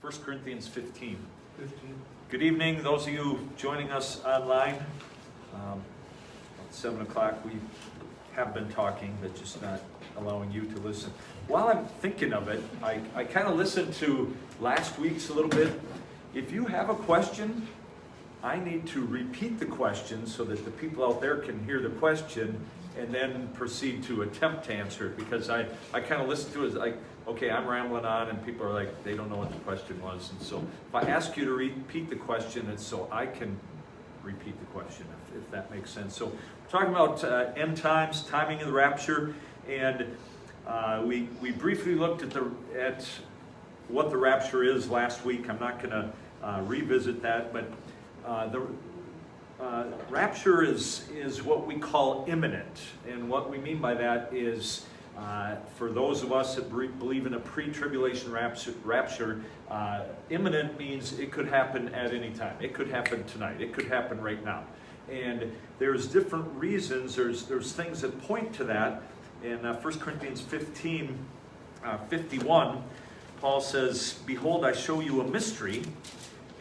1 Corinthians 15. 15. Good evening, those of you joining us online. At 7 o'clock, we have been talking, but just not allowing you to listen. While I'm thinking of it, I kind of listened to last week's a little bit. If you have a question, I need to repeat the question so that the people out there can hear the question and then proceed to attempt to answer it, because I kind of listen to it as like, okay, I'm rambling on and people are like, they don't know what the question was. And so if I ask you to repeat the question, it's so I can repeat the question, if that makes sense. So we're talking about end times, timing of the rapture, and we briefly looked at what the rapture is last week. I'm not going to revisit that, but the rapture is what we call imminent, and what we mean by that is for those of us that believe in a pre-tribulation rapture, imminent means it could happen at any time. It could happen tonight. It could happen right now. And there's different reasons. There's things that point to that. In 1 Corinthians 15, 51, Paul says, "Behold, I show you a mystery."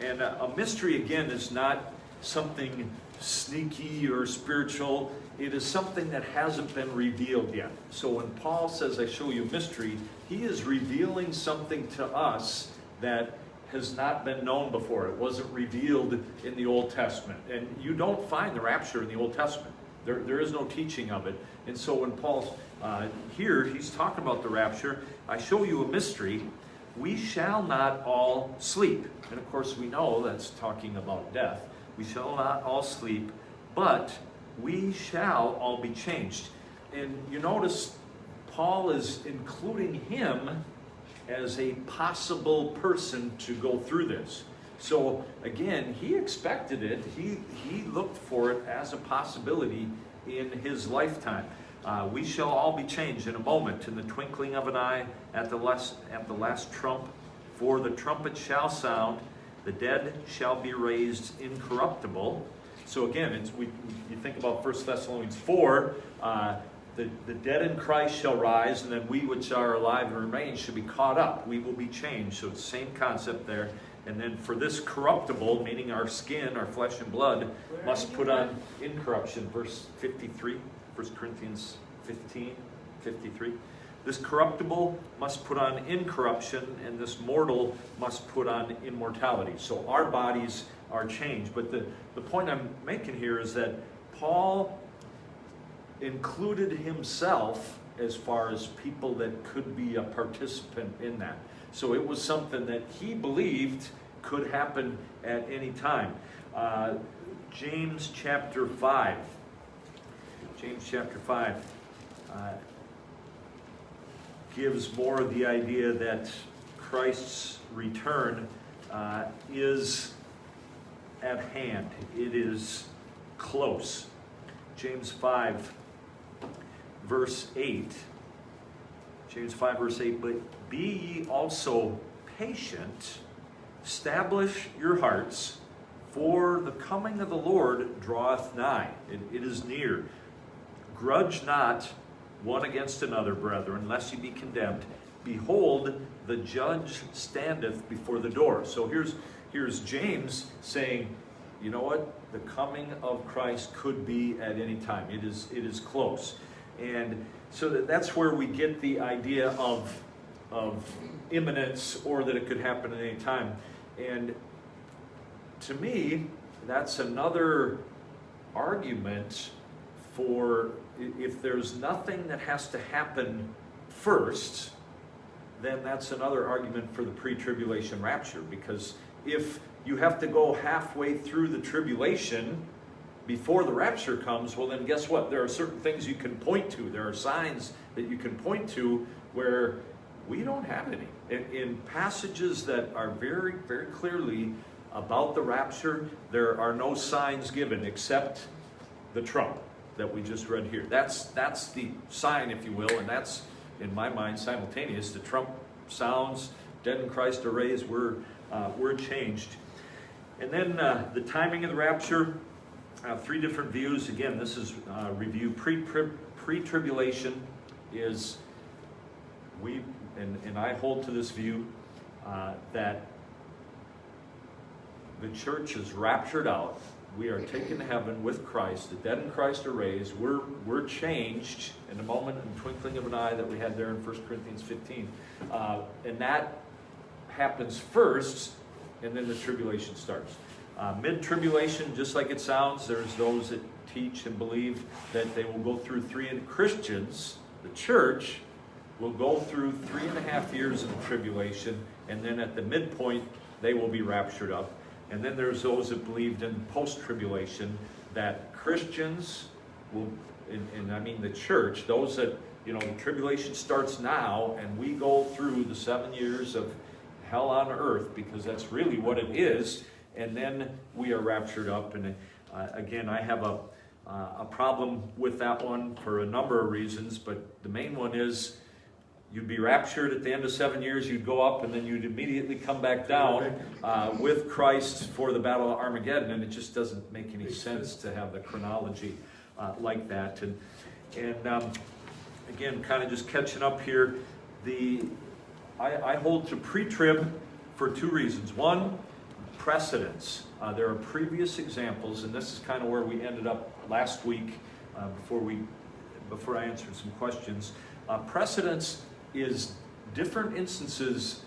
And a mystery, again, is not something sneaky or spiritual. It is something that hasn't been revealed yet. So when Paul says, "I show you a mystery," he is revealing something to us that has not been known before. It wasn't revealed in the Old Testament. And you don't find the rapture in the Old Testament. There is no teaching of it. And so when Paul's here, he's talking about the rapture. "I show you a mystery. We shall not all sleep." And of course we know that's talking about death. "We shall not all sleep, but we shall all be changed." And you notice Paul is including him as a possible person to go through this. So again, he expected it. He looked for it as a possibility in his lifetime. "We shall all be changed in a moment, in the twinkling of an eye, at the last trump. For the trumpet shall sound, the dead shall be raised incorruptible." So again, you think about 1 Thessalonians 4, the dead in Christ shall rise, and then we which are alive and remain should be caught up. We will be changed. So it's the same concept there. And then for this corruptible, meaning our skin, our flesh and blood, must put on incorruption. Verse 53, 1 Corinthians 15, 53. "This corruptible must put on incorruption, and this mortal must put on immortality." So our bodies are changed. But the point I'm making here is that Paul included himself as far as people that could be a participant in that. So it was something that he believed could happen at any time. James chapter 5. James chapter 5 gives more of the idea that Christ's return is at hand. It is close. James 5 verse 8. James 5 verse 8, "But be ye also patient, establish your hearts, for the coming of the Lord draweth nigh." It is near. "Grudge not one against another, brethren, lest ye be condemned. Behold, the judge standeth before the door." So here's James saying, you know what? The coming of Christ could be at any time. It is close. And so that's where we get the idea of imminence, or that it could happen at any time. And to me, that's another argument for, if there's nothing that has to happen first, then that's another argument for the pre-tribulation rapture. Because if you have to go halfway through the tribulation before the rapture comes, well then guess what? There are certain things you can point to. There are signs that you can point to where we don't have any. In passages that are very, very clearly about the rapture, there are no signs given except the trump that we just read here. That's the sign, if you will, and that's, in my mind, simultaneous. The trump sounds, dead in Christ are raised, we're changed. And then the timing of the rapture, three different views. Again, this is review. Pre-tribulation is, and I hold to this view, that the church is raptured out. We are taken to heaven with Christ. The dead in Christ are raised. We're changed in the moment and twinkling of an eye that we had there in 1 Corinthians 15. And that happens first, and then the tribulation starts. Mid-tribulation, just like it sounds, there's those that teach and believe that they will go through Christians, the church, will go through 3.5 years of tribulation, and then at the midpoint, they will be raptured up. And then there's those that believed in post-tribulation, that Christians will, and I mean the church, those that, the tribulation starts now, and we go through the 7 years of hell on earth, because that's really what it is, and then we are raptured up. And again, I have a problem with that one for a number of reasons, but the main one is you'd be raptured at the end of 7 years, you'd go up, and then you'd immediately come back down with Christ for the Battle of Armageddon, and it just doesn't make any sense to have the chronology like that. And again, kind of just catching up here, I hold to pre-trib for 2 reasons. One, precedence. There are previous examples, and this is kind of where we ended up last week before I answered some questions. Precedence is different instances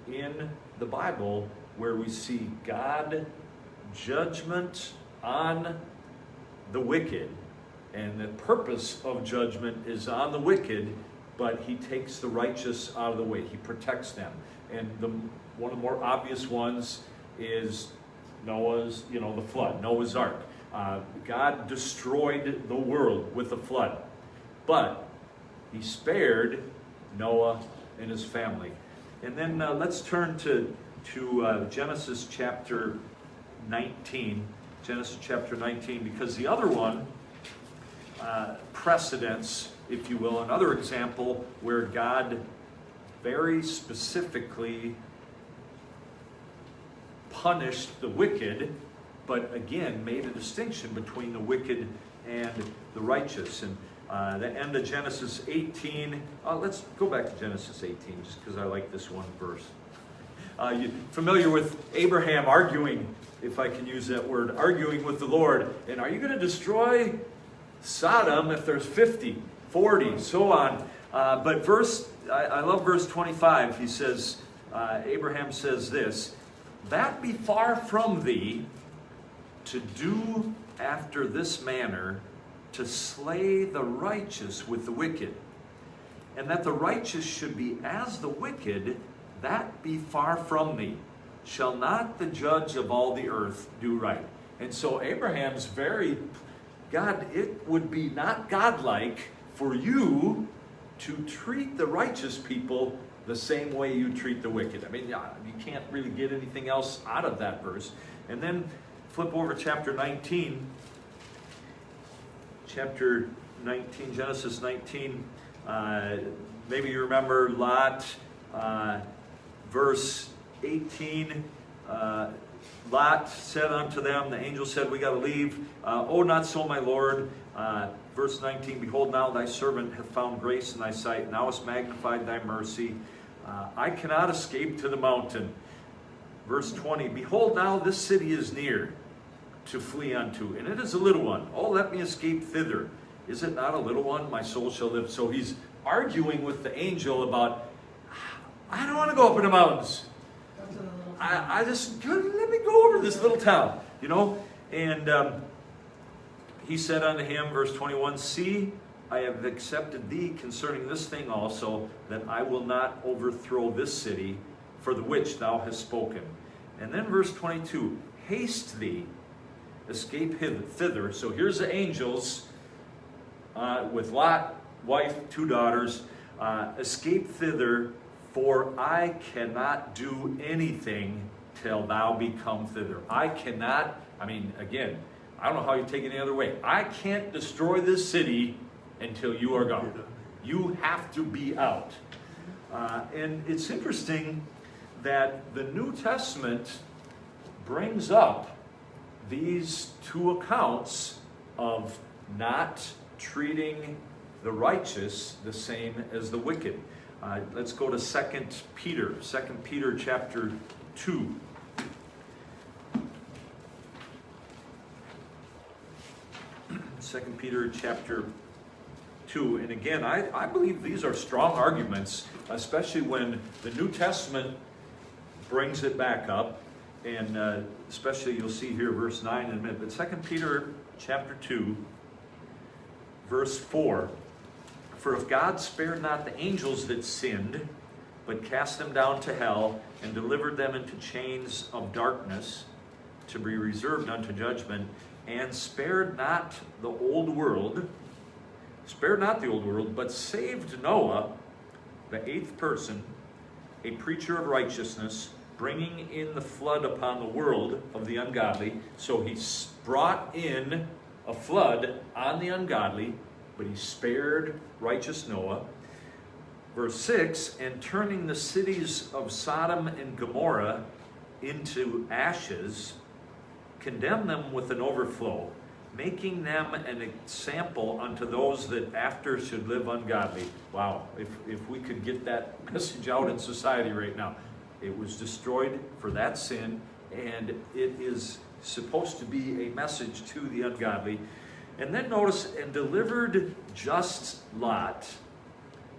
in the Bible where we see God judgment on the wicked, and the purpose of judgment is on the wicked, but he takes the righteous out of the way. He protects them. And one of the more obvious ones is Noah's, the flood, Noah's Ark. God destroyed the world with the flood, but he spared Noah and his family. And then let's turn to Genesis chapter 19. Genesis chapter 19, because the other one, precedence, if you will, another example where God very specifically punished the wicked, but again made a distinction between the wicked and the righteous. And the end of Genesis 18, let's go back to Genesis 18 just because I like this one verse. You're familiar with Abraham arguing, if I can use that word, arguing with the Lord. And are you going to destroy Sodom if there's 50, 40, so on? But I love verse 25. He says, Abraham says this, "That be far from thee to do after this manner, to slay the righteous with the wicked, and that the righteous should be as the wicked, that be far from thee. Shall not the judge of all the earth do right?" And so Abraham's God, it would be not godlike for you to treat the righteous people the same way you treat the wicked. I mean, you can't really get anything else out of that verse. And then flip over chapter 19. Chapter 19, Genesis 19. Maybe you remember Lot, verse 18. Lot said unto them, the angel said, "We got to leave." "Oh, not so, my Lord." Verse 19, "Behold, now thy servant hath found grace in thy sight, and thou hast magnified thy mercy. I cannot escape to the mountain." Verse 20, "Behold, now this city is near to flee unto, and it is a little one. Oh, let me escape thither. Is it not a little one? My soul shall live." So he's arguing with the angel about, I don't want to go up in the mountains. I just, let me go over this little town, And he said unto him, verse 21, "See, I have accepted thee concerning this thing also, that I will not overthrow this city for the which thou hast spoken." And then verse 22, "Haste thee, escape thither." So here's the angels with Lot, wife, 2 daughters. "Escape thither, for I cannot do anything till thou be come thither." I cannot, again, I don't know how you take it any other way. I can't destroy this city until you are gone. You have to be out. And it's interesting that the New Testament brings up these 2 accounts of not treating the righteous the same as the wicked. Let's go to 2 Peter chapter 2. 2 Peter chapter 2. And again, I believe these are strong arguments, especially when the New Testament brings it back up. And especially you'll see here verse 9 in a minute. But 2 Peter chapter 2, verse 4. For if God spared not the angels that sinned, but cast them down to hell, and delivered them into chains of darkness, to be reserved unto judgment, and spared not the old world, but saved Noah, the eighth person, a preacher of righteousness, bringing in the flood upon the world of the ungodly. So he brought in a flood on the ungodly, but he spared righteous Noah. Verse 6, and turning the cities of Sodom and Gomorrah into ashes, condemned them with an overflow, making them an example unto those that after should live ungodly. Wow, if we could get that message out in society right now. It was destroyed for that sin, and it is supposed to be a message to the ungodly. And then notice, and delivered just Lot,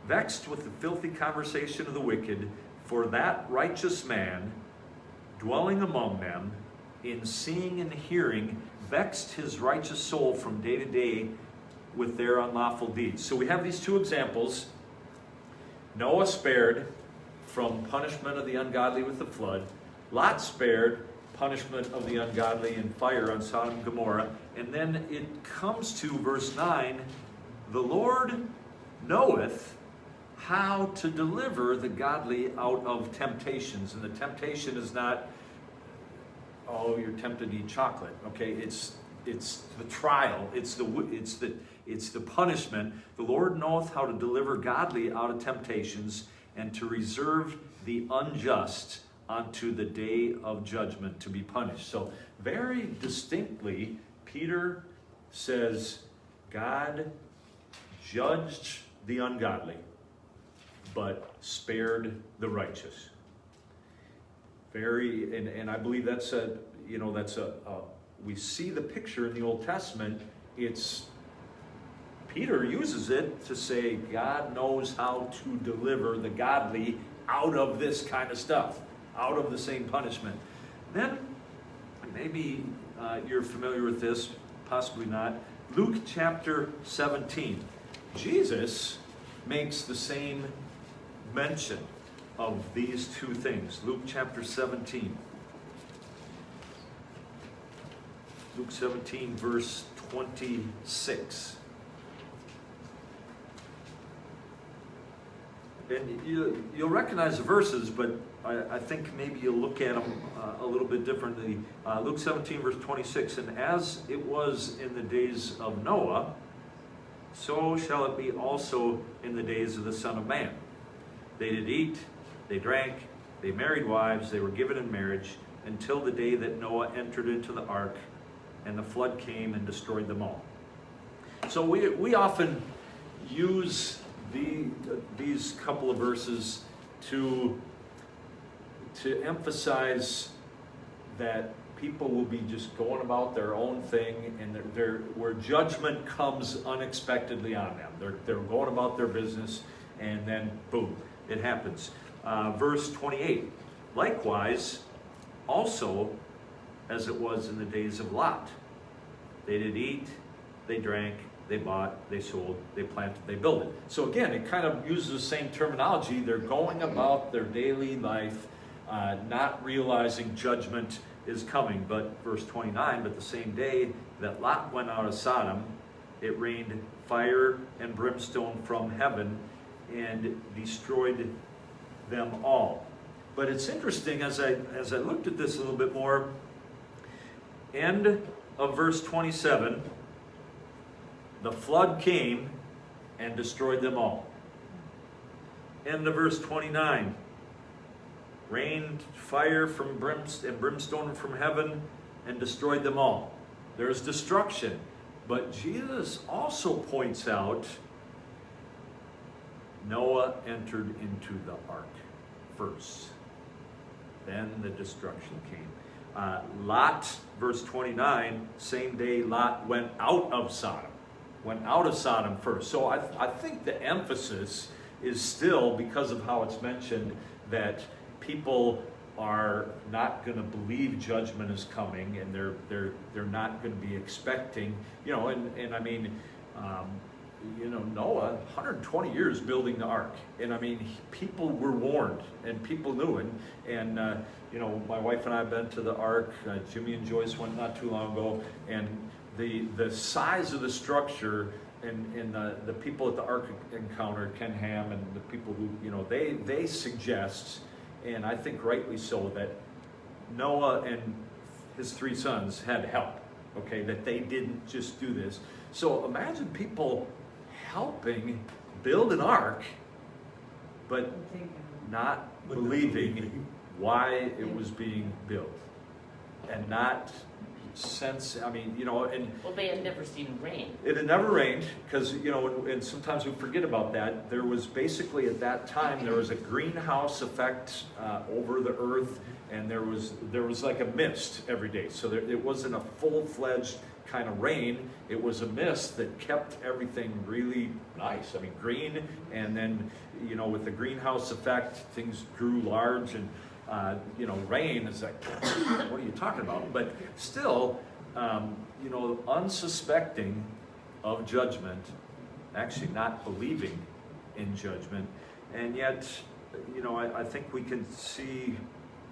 vexed with the filthy conversation of the wicked, for that righteous man, dwelling among them, in seeing and hearing, vexed his righteous soul from day to day with their unlawful deeds. So we have these two examples. Noah spared from punishment of the ungodly with the flood. Lot spared punishment of the ungodly in fire on Sodom and Gomorrah. And then it comes to verse 9, the Lord knoweth how to deliver the godly out of temptations. And the temptation is not, oh, you're tempted to eat chocolate. Okay, it's the trial, it's the punishment. The Lord knoweth how to deliver godly out of temptations, and to reserve the unjust unto the day of judgment to be punished. So very distinctly, Peter says God judged the ungodly, but spared the righteous. And I believe that's we see the picture in the Old Testament. Peter uses it to say God knows how to deliver the godly out of this kind of stuff, out of the same punishment. Then, maybe you're familiar with this, possibly not. Luke chapter 17. Jesus makes the same mention of these two things. Luke chapter 17. Luke 17, verse 26. And you'll recognize the verses, but I think maybe you'll look at them a little bit differently. Luke 17, verse 26, and as it was in the days of Noah, so shall it be also in the days of the Son of Man. They did eat, they drank, they married wives, they were given in marriage, until the day that Noah entered into the ark, and the flood came and destroyed them all. So we often use these couple of verses to emphasize that people will be just going about their own thing, and where judgment comes unexpectedly on them. They're going about their business, and then boom, it happens. Verse 28, likewise, also as it was in the days of Lot. They did eat, they drank, they bought, they sold, they planted, they built it. So again, it kind of uses the same terminology. They're going about their daily life, not realizing judgment is coming. But verse 29, but the same day that Lot went out of Sodom, it rained fire and brimstone from heaven and destroyed them all. But it's interesting, as I looked at this a little bit more, end of verse 27, the flood came and destroyed them all. End of verse 29, rained fire from brimstone from heaven and destroyed them all. There's destruction. But Jesus also points out Noah entered into the ark first. Then the destruction came. Lot, verse 29, same day Lot went out of Sodom. went out of Sodom first. So I think the emphasis is still, because of how it's mentioned, that people are not going to believe judgment is coming, and they're not going to be expecting, and I mean, Noah, 120 years building the ark, and I mean, people were warned, and people knew, and my wife and I have been to the ark. Jimmy and Joyce went not too long ago, and the size of the structure, and the people at the ark encounter, Ken Ham, and the people who, they suggest, and I think rightly so, that Noah and his 3 sons had help, okay, that they didn't just do this. So imagine people helping build an ark, but not believing why it was being built, and not and well, they had never seen rain. It had never rained, because and sometimes we forget about that. There was basically, at that time, there was a greenhouse effect over the earth, and there was like a mist every day. So it wasn't a full-fledged kind of rain. It was a mist that kept everything really nice. I mean, green, and then with the greenhouse effect, things grew large, and rain is like, what are you talking about? But still, unsuspecting of judgment, actually not believing in judgment, and yet, I think we can see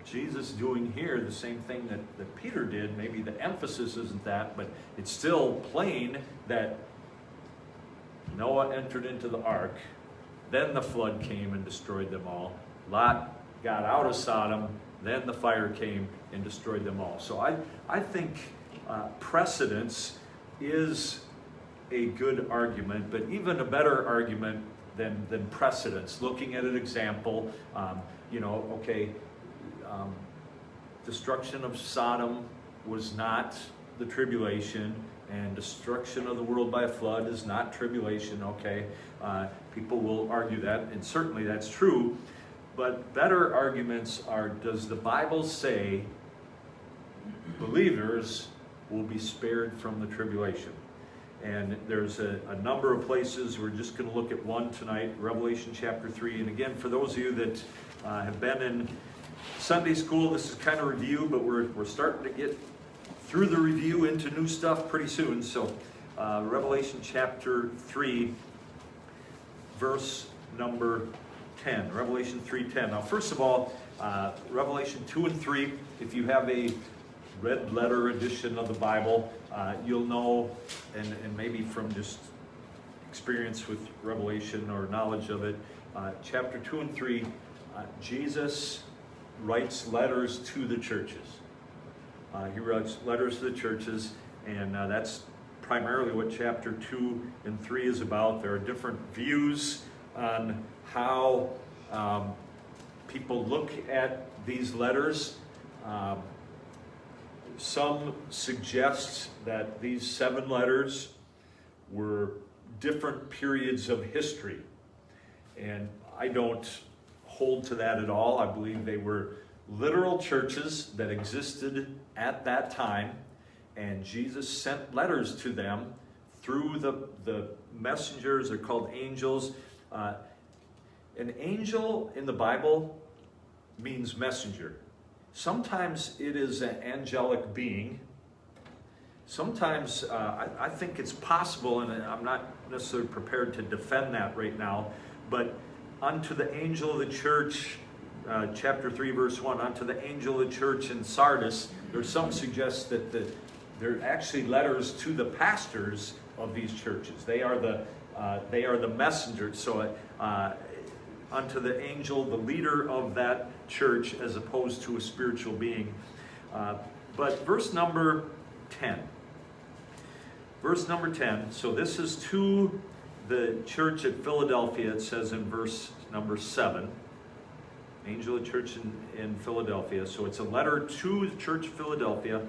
Jesus doing here the same thing that Peter did. Maybe the emphasis isn't that, but it's still plain that Noah entered into the ark, then the flood came and destroyed them all. Lot got out of Sodom, then the fire came and destroyed them all. So I think precedence is a good argument, but even a better argument than precedence. Looking at an example, destruction of Sodom was not the tribulation, and destruction of the world by a flood is not tribulation. Okay, people will argue that, and certainly that's true. But better arguments are, does the Bible say believers will be spared from the tribulation? And there's a number of places. We're just going to look at one tonight, Revelation chapter 3. And again, for those of you that have been in Sunday school, this is kind of review, but we're starting to get through the review into new stuff pretty soon. So Revelation chapter 3, verse number 10. Revelation 3:10. Now, first of all, Revelation 2 and 3, if you have a red letter edition of the Bible, you'll know, and maybe from just experience with Revelation or knowledge of it, chapter 2 and 3, Jesus writes letters to the churches. He writes letters to the churches, and that's primarily what chapter 2 and 3 is about. There are different views on how people look at these letters. Some suggest that these 7 letters were different periods of history, and I don't hold to that at all. I believe they were literal churches that existed at that time, and Jesus sent letters to them through the messengers. They're called angels. An angel in the Bible means messenger. Sometimes it is an angelic being. Sometimes I think it's possible, and I'm not necessarily prepared to defend that right now, but unto the angel of the church, chapter 3, verse 1, unto the angel of the church in Sardis, there's some suggest that they're actually letters to the pastors of these churches. They are the messengers. So unto the angel, the leader of that church, as opposed to a spiritual being. But verse number 10. Verse number 10, so this is to the church at Philadelphia. It says in verse number 7, angel of the church in Philadelphia. So it's a letter to the church of Philadelphia.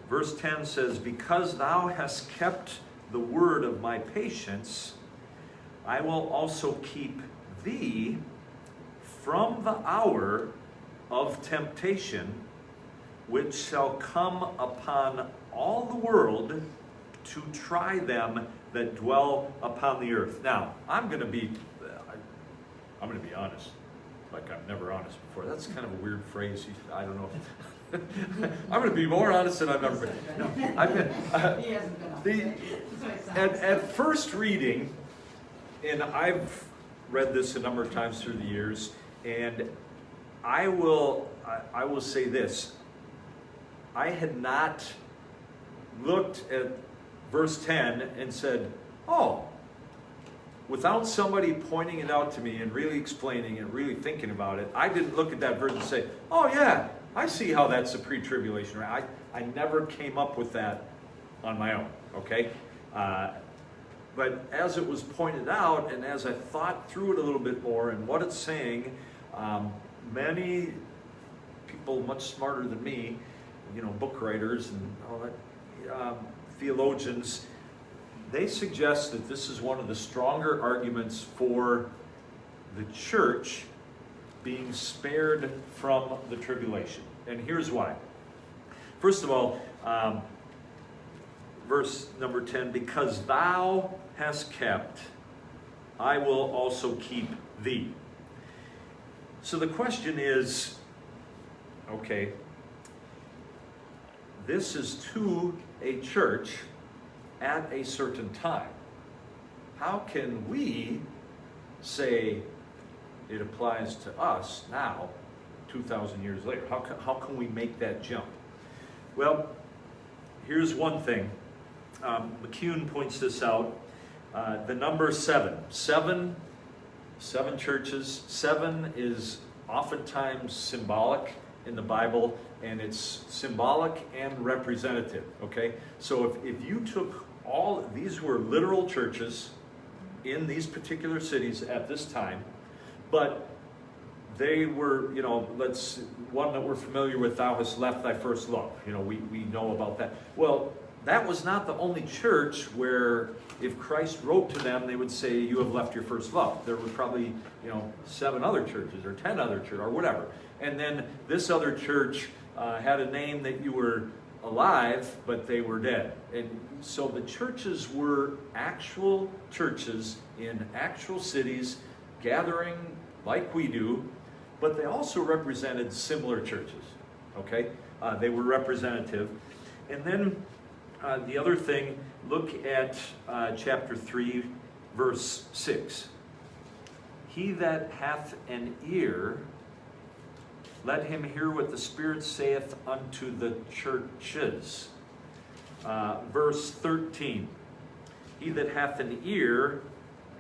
Verse 10 says, because thou hast kept the word of my patience, I will also keep thee from the hour of temptation, which shall come upon all the world to try them that dwell upon the earth. Now, I'm going to be honest, like I'm never honest before. That's kind of a weird phrase. I don't know. I'm going to be more honest than I've ever been. No, He hasn't been honest. at first reading, and I've read this a number of times through the years, and I will say this. I had not looked at verse 10 and said, oh, without somebody pointing it out to me and really explaining and really thinking about it, I didn't look at that verse and say, oh yeah, I see how that's a pre-tribulation. I never came up with that on my own, okay? But as it was pointed out, and as I thought through it a little bit more and what it's saying, many people much smarter than me, book writers and all that, theologians, they suggest that this is one of the stronger arguments for the church being spared from the tribulation. And here's why. First of all, verse number 10, because thou hast kept, I will also keep thee. So the question is, okay, this is to a church at a certain time. How can we say it applies to us now, 2,000 years later? How can we make that jump? Well, here's one thing. McCune points this out. The number 7. Seven churches. 7 is oftentimes symbolic in the Bible, and it's symbolic and representative, okay? So if you took these were literal churches in these particular cities at this time, but they were, one that we're familiar with, thou hast left thy first love. We know about that. Well, that was not the only church where if Christ wrote to them, they would say, you have left your first love. There were probably, 7 other churches or 10 other churches or whatever. And then this other church had a name that you were alive, but they were dead. And so the churches were actual churches in actual cities, gathering like we do, but they also represented similar churches, okay? They were representative. And then the other thing, look at chapter 3, verse 6. He that hath an ear, let him hear what the Spirit saith unto the churches. Verse 13. He that hath an ear,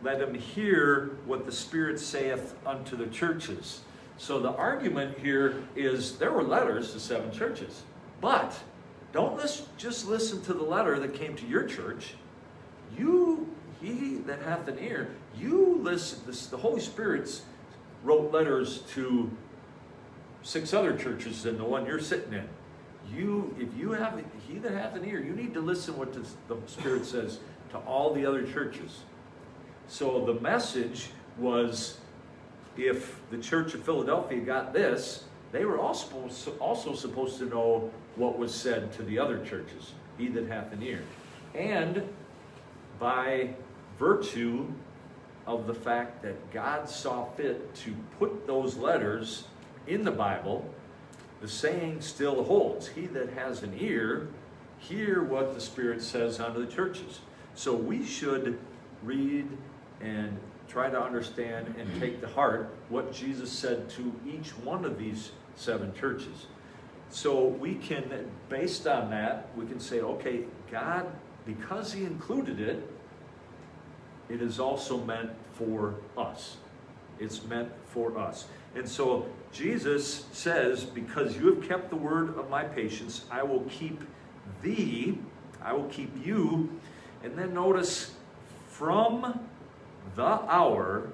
let him hear what the Spirit saith unto the churches. So the argument here is there were letters to 7 churches, but don't just listen to the letter that came to your church. He that hath an ear, you listen. The Holy Spirit wrote letters to 6 other churches than the one you're sitting in. If you have he that hath an ear, you need to listen what the Spirit says to all the other churches. So the message was, if the Church of Philadelphia got this, they were also supposed to know what was said to the other churches. He that hath an ear. And by virtue of the fact that God saw fit to put those letters in the Bible, the saying still holds. He that has an ear, hear what the Spirit says unto the churches. So we should read and try to understand and take to heart what Jesus said to each one of these 7 churches. So we can, based on that, we can say, okay, God, because He included it, it is also meant for us. It's meant for us. And so Jesus says, because you have kept the word of my patience, I will keep thee, I will keep you. And then notice, from the hour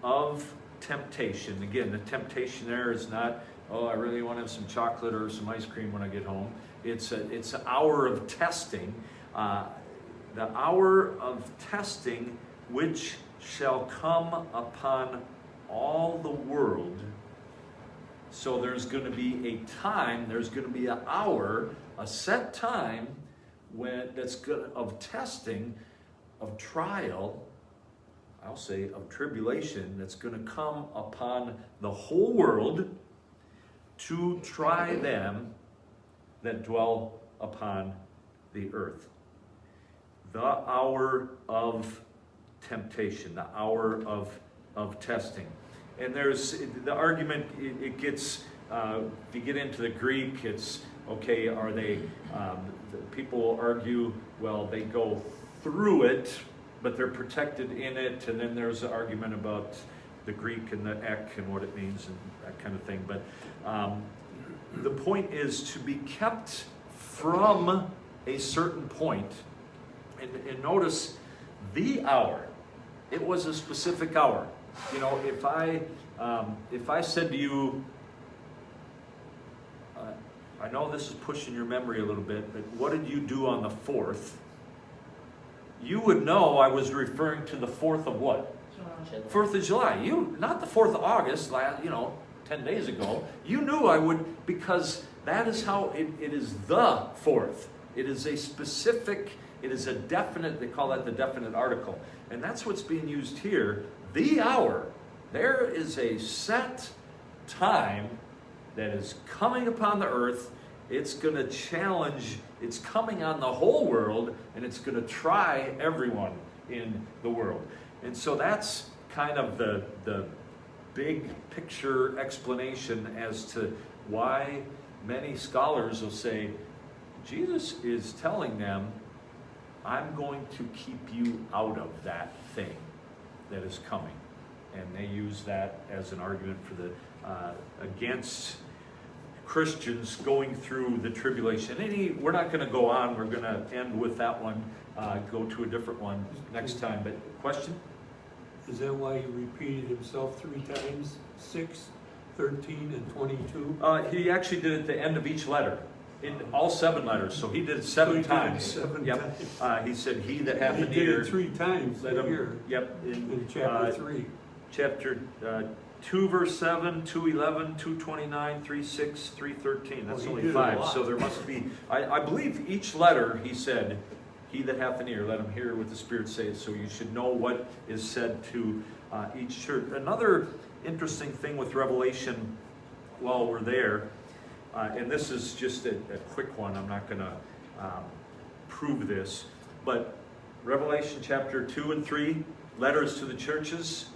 of temptation. Again, the temptation there is not, oh, I really want to have some chocolate or some ice cream when I get home. It's an hour of testing. The hour of testing which shall come upon all the world. So there's going to be a time, there's going to be an hour, a set time, of testing, of trial, I'll say of tribulation, that's going to come upon the whole world to try them that dwell upon the earth. The hour of temptation, the hour of testing. And there's the argument, it gets, if you get into the Greek, it's, okay, are they, people argue, well, they go through it, but they're protected in it, and then there's an argument about the Greek and the ek and what it means and that kind of thing. But the point is to be kept from a certain point. And notice the hour. It was a specific hour. You know, if I said to you, I know this is pushing your memory a little bit, but what did you do on the 4th? You would know I was referring to the 4th of what? 4th of July. You, not the 4th of August, 10 days ago. You knew I would, because that is how it is the 4th. It is a specific, it is a definite, they call that the definite article. And that's what's being used here. The hour. There is a set time that is coming upon the earth. It's going to challenge, it's coming on the whole world, and it's going to try everyone in the world. And so that's kind of the big picture explanation as to why many scholars will say, Jesus is telling them, I'm going to keep you out of that thing that is coming. And they use that as an argument for the against Christians going through the tribulation. We're not going to go on. We're going to end with that one. Go to a different one next time. But question? Is that why he repeated himself 3 times? 6, 13, and 22? He actually did it at the end of each letter. In all 7 letters. So he did it 7 times. 7 yep. times. He said, he that hath an He did ear. it 3 times Let him, here. Yep. In chapter 3. Chapter 2 verse 7, 2:11, 2:29, 3:6, 3:13. That's he only did a 5. lot. So there must be, I believe each letter he said, he that hath an ear, let him hear what the Spirit says. So you should know what is said to each church. Another interesting thing with Revelation while we're there, and this is just a quick one, I'm not going to prove this, but Revelation chapter 2 and 3, letters to the churches,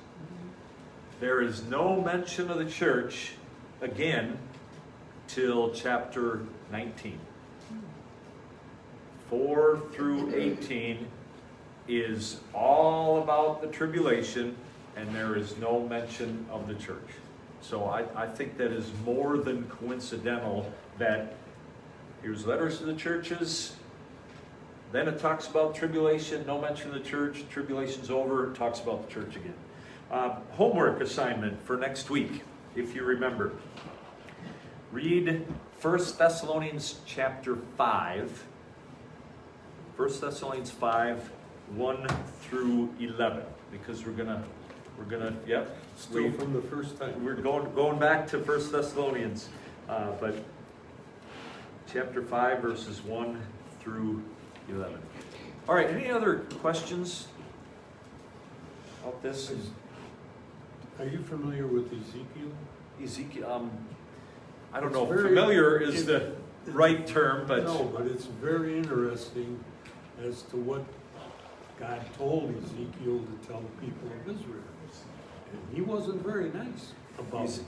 there is no mention of the church again till chapter 19. 4 through 18 is all about the tribulation, and there is no mention of the church. So I think that is more than coincidental that here's letters to the churches, then it talks about tribulation, no mention of the church, tribulation's over, it talks about the church again. Homework assignment for next week, if you remember. Read 1 Thessalonians chapter 5. 1 Thessalonians 5, 1 through 11. Because we're gonna, yep. Still from the first time. We're going back to 1 Thessalonians. But chapter 5, verses 1 through 11. All right, any other questions about this? Are you familiar with Ezekiel? Ezekiel, I don't know if It's very- familiar is the right term, but No, but it's very interesting as to what God told Ezekiel to tell the people of Israel. And he wasn't very nice about it.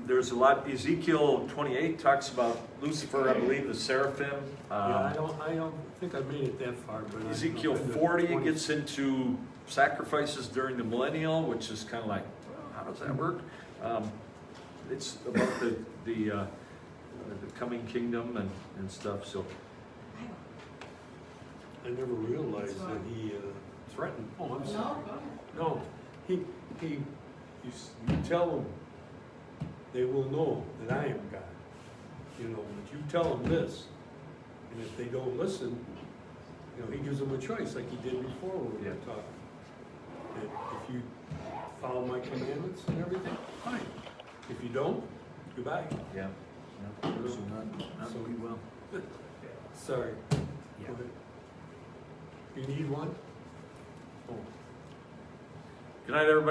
there's a lot. Ezekiel 28 talks about Lucifer, I believe, the seraphim. Yeah, I don't think I made it that far, but Ezekiel 40 gets into sacrifices during the millennial, which is kind of like, how does that work? It's about the coming kingdom and stuff. So I never realized that he threatened. Oh, I'm No, sorry. go ahead. No, you tell them they will know that I am God. You know, but you tell them this, and if they don't listen, you know, he gives them a choice like he did before when we were talking. And if you follow my commandments and everything, fine. If you don't, goodbye. yeah, no, so not So- we will. Sorry. Yeah. Go ahead. You need one? Good night, everybody.